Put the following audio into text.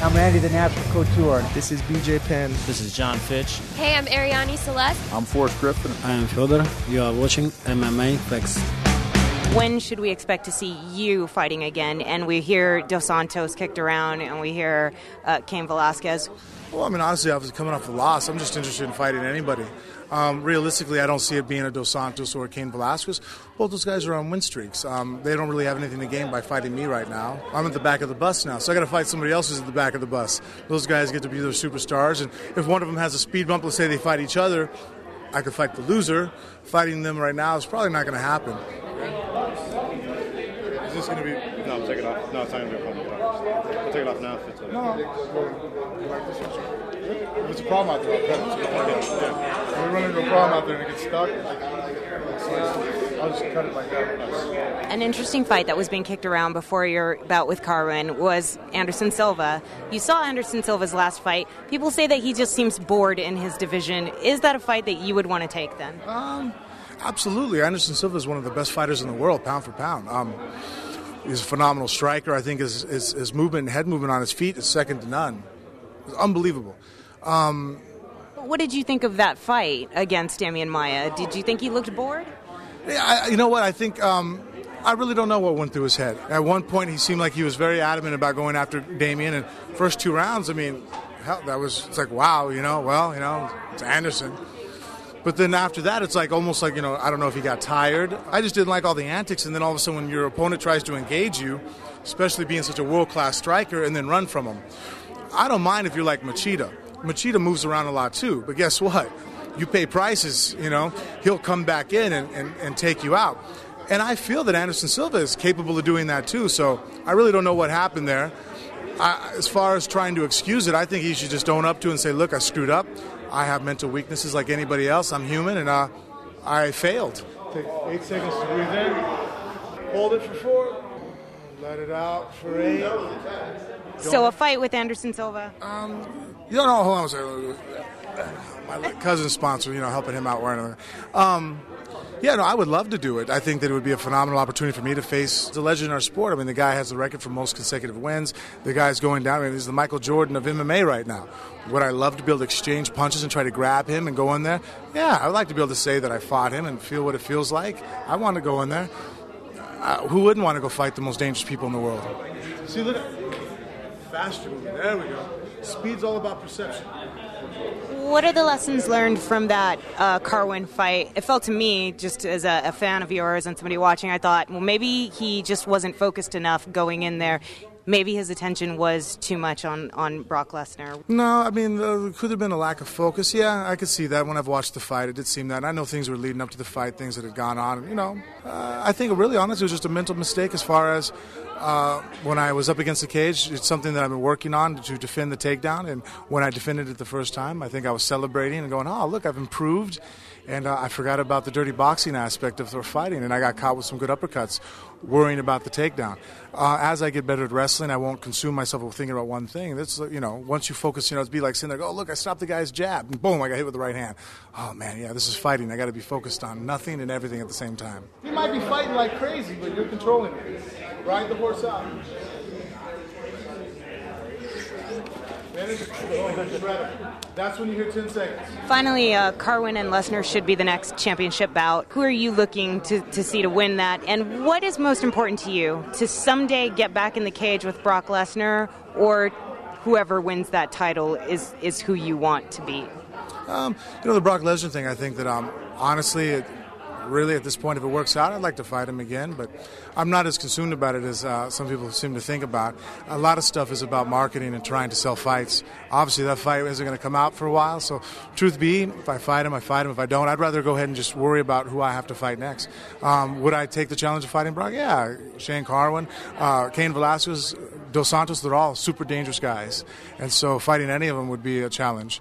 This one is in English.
I'm Randy, the National Couture. This is BJ Penn. This is John Fitch. Hey, I'm Ariane Celeste. I'm Forrest Griffin. I am Fyodor. You are watching MMA Flex. When should we expect to see you fighting again? And we hear Dos Santos kicked around, and we hear Cain Velasquez. Well, I mean, honestly, I was coming off a loss. I'm just interested in fighting anybody. Realistically, I don't see it being a Dos Santos or a Cain Velasquez. Both those guys are on win streaks. They don't really have anything to gain by fighting me right now. I'm at the back of the bus now, so I got to fight somebody else who's at the back of the bus. Those guys get to be their superstars, and if one of them has a speed bump, let's say they fight each other, I could fight the loser. Fighting them right now is probably not going to happen. Is this going to be... No, take it off. No, it's not going to be a problem. I'll take it off now if it's... If it's a problem out there, I'll cut it. If we run into a problem out there and it gets stuck, I'll just cut it like that. An interesting fight that was being kicked around before your bout with Carwin was Anderson Silva. You saw Anderson Silva's last fight. People say that he just seems bored in his division. Is that a fight that you would want to take then? Absolutely. Anderson Silva is one of the best fighters in the world, pound for pound. He's a phenomenal striker. I think his movement and head movement on his feet is second to none. It's unbelievable. What did you think of that fight against Damian Maia? Did you think he looked bored? Yeah, you know what? I think I really don't know what went through his head. At one point, he seemed like he was very adamant about going after Damian. And first 2 rounds, I mean, hell, it's like, wow, it's Anderson. But then after that, it's like almost like, I don't know if he got tired. I just didn't like all the antics. And then all of a sudden, when your opponent tries to engage you, especially being such a world-class striker, and then run from him. I don't mind if you're like Machida. Machida moves around a lot too, but guess what? You pay prices, he'll come back in and take you out. And I feel that Anderson Silva is capable of doing that too, so I really don't know what happened there. As far as trying to excuse it, I think he should just own up to it and say, look, I screwed up. I have mental weaknesses like anybody else. I'm human, and I failed. Take 8 seconds to breathe in. Hold it for 4. Let it out for 8. So a fight with Anderson Silva? Hold on a second. My cousin's sponsor, helping him out wearing it. I would love to do it. I think that it would be a phenomenal opportunity for me to face the legend in our sport. I mean, the guy has the record for most consecutive wins. The guy's going down. I mean, he's the Michael Jordan of MMA right now. Would I love to be able to exchange punches and try to grab him and go in there? Yeah, I would like to be able to say that I fought him and feel what it feels like. I want to go in there. Who wouldn't want to go fight the most dangerous people in the world? See, look at faster moving. There we go. Speed's all about perception. What are the lessons learned from that Carwin fight? It felt to me, just as a fan of yours and somebody watching, I thought, well, maybe he just wasn't focused enough going in there. Maybe his attention was too much on Brock Lesnar. No, I mean, there could have been a lack of focus. Yeah, I could see that when I've watched the fight. It did seem that. I know things were leading up to the fight, things that had gone on. I think really honestly, it was just a mental mistake as far as when I was up against the cage. It's something that I've been working on to defend the takedown. And when I defended it the first time, I think I was celebrating and going, oh, look, I've improved. And I forgot about the dirty boxing aspect of their fighting, and I got caught with some good uppercuts, worrying about the takedown. As I get better at wrestling, I won't consume myself with thinking about one thing. That's, once you focus, it'd be like sitting there, oh, look, I stopped the guy's jab, and boom, I got hit with the right hand. Oh, man, yeah, this is fighting. I got to be focused on nothing and everything at the same time. You might be fighting like crazy, but you're controlling it. Ride the horse out. That's when you hear 10 seconds. Finally, Carwin and Lesnar should be the next championship bout. Who are you looking to see to win that? And what is most important to you? To someday get back in the cage with Brock Lesnar, or whoever wins that title is who you want to beat? The Brock Lesnar thing, I think that honestly, really at this point, if it works out, I'd like to fight him again, but I'm not as consumed about it as some people seem to think about. A lot of stuff is about marketing and trying to sell fights. Obviously, that fight isn't going to come out for a while, so truth be, if I fight him, I fight him. If I don't, I'd rather go ahead and just worry about who I have to fight next. Would I take the challenge of fighting Brock? Yeah, Shane Carwin, Cain Velasquez, Dos Santos, they're all super dangerous guys, and so fighting any of them would be a challenge.